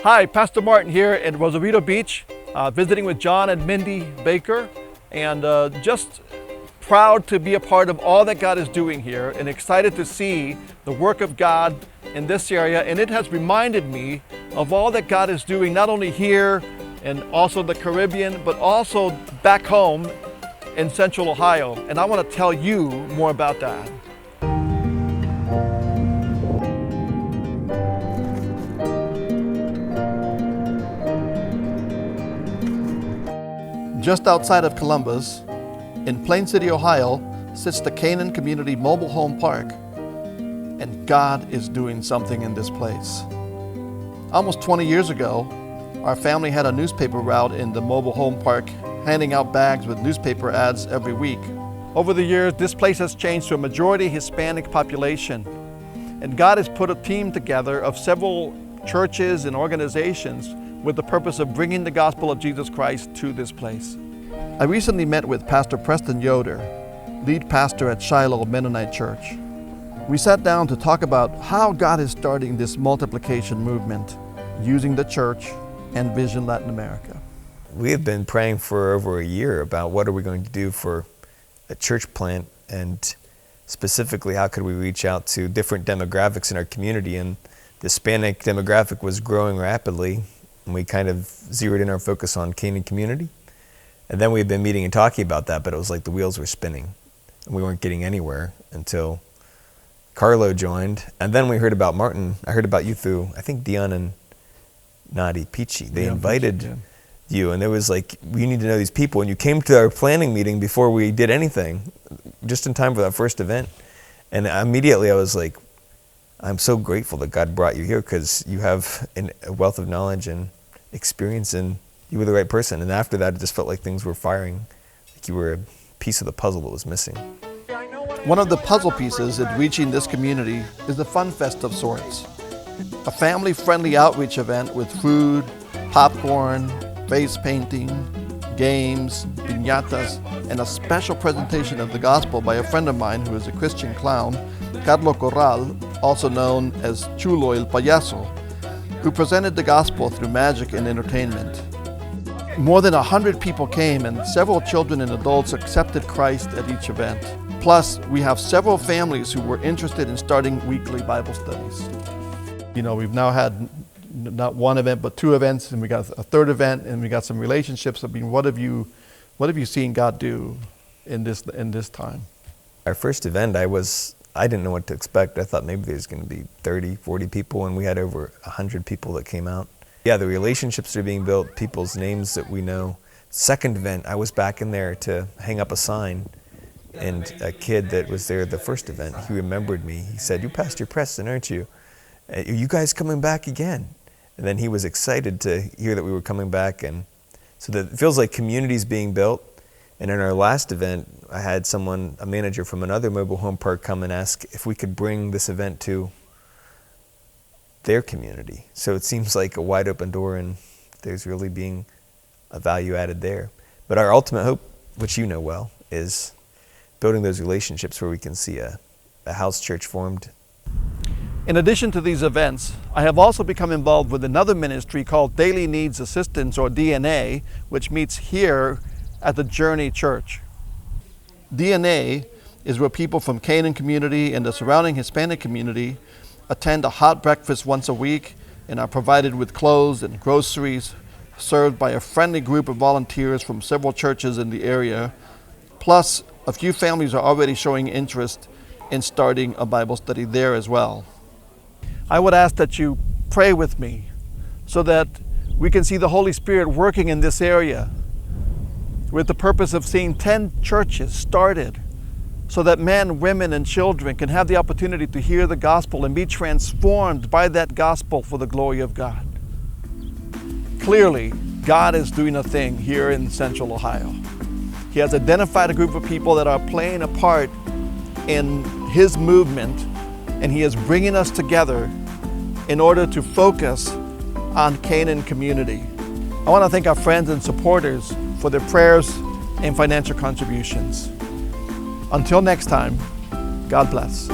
Hi, Pastor Martin here in Rosarito Beach, visiting with John and Mindy Baker, and just proud to be a part of all that God is doing here and excited to see the work of God in this area. And it has reminded me of all that God is doing, not only here and also the Caribbean, but also back home in Central Ohio. And I want to tell you more about that. Just outside of Columbus, in Plain City, Ohio, sits the Canaan Community Mobile Home Park. And God is doing something in this place. Almost 20 years ago, our family had a newspaper route in the mobile home park, handing out bags with newspaper ads every week. Over the years, this place has changed to a majority Hispanic population. And God has put a team together of several churches and organizations with the purpose of bringing the gospel of Jesus Christ to this place. I recently met with Pastor Preston Yoder, lead pastor at Shiloh Mennonite Church. We sat down to talk about how God is starting this multiplication movement using the church and Vision Latin America. We have been praying for over a year about what are we going to do for a church plant, and specifically how could we reach out to different demographics in our community. And the Hispanic demographic was growing rapidly, and we kind of zeroed in our focus on Canaan community. And then we've been meeting and talking about that, but it was like the wheels were spinning and we weren't getting anywhere until Carlo joined. And then we heard about Martin. I heard about you through, I think, Dion and Nadi Pichi. They invited you, and it was like, we need to know these people. And you came to our planning meeting before we did anything, just in time for that first event. And immediately I was like, I'm so grateful that God brought you here, because you have a wealth of knowledge and experience, and you were the right person. And after that, it just felt like things were firing, like you were a piece of the puzzle that was missing. One of the puzzle pieces in reaching this community is the Fun Fest of sorts. A family-friendly outreach event with food, popcorn, face painting, games, piñatas, and a special presentation of the gospel by a friend of mine who is a Christian clown, Carlo Corral, also known as Chulo el Payaso, who presented the gospel through magic and entertainment. More than 100 people came, and several children and adults accepted Christ at each event. Plus, we have several families who were interested in starting weekly Bible studies. You know, we've now had not one event, but two events, and we got a third event, and we got some relationships. I mean, what have you seen God do in this time? Our first event, I didn't know what to expect. I thought maybe there's going to be 30, 40 people, and we had over 100 people that came out. Yeah, the relationships are being built, people's names that we know. Second event, I was back in there to hang up a sign, and a kid that was there at the first event, he remembered me. He said, "You Pastor Preston, aren't you? Are you guys coming back again?" And then he was excited to hear that we were coming back. And so that it feels like community's being built. And in our last event, I had a manager from another mobile home park, come and ask if we could bring this event to their community. So it seems like a wide open door, and there's really being a value added there. But our ultimate hope, which you know well, is building those relationships where we can see a house church formed. In addition to these events, I have also become involved with another ministry called Daily Needs Assistance, or DNA, which meets here at the Journey Church. DNA is where people from Canaan community and the surrounding Hispanic community attend a hot breakfast once a week and are provided with clothes and groceries, served by a friendly group of volunteers from several churches in the area. Plus, a few families are already showing interest in starting a Bible study there as well. I would ask that you pray with me so that we can see the Holy Spirit working in this area with the purpose of seeing 10 churches started, so that men, women, and children can have the opportunity to hear the gospel and be transformed by that gospel for the glory of God. Clearly, God is doing a thing here in Central Ohio. He has identified a group of people that are playing a part in His movement, and He is bringing us together in order to focus on Canaan community. I want to thank our friends and supporters for their prayers and financial contributions. Until next time, God bless.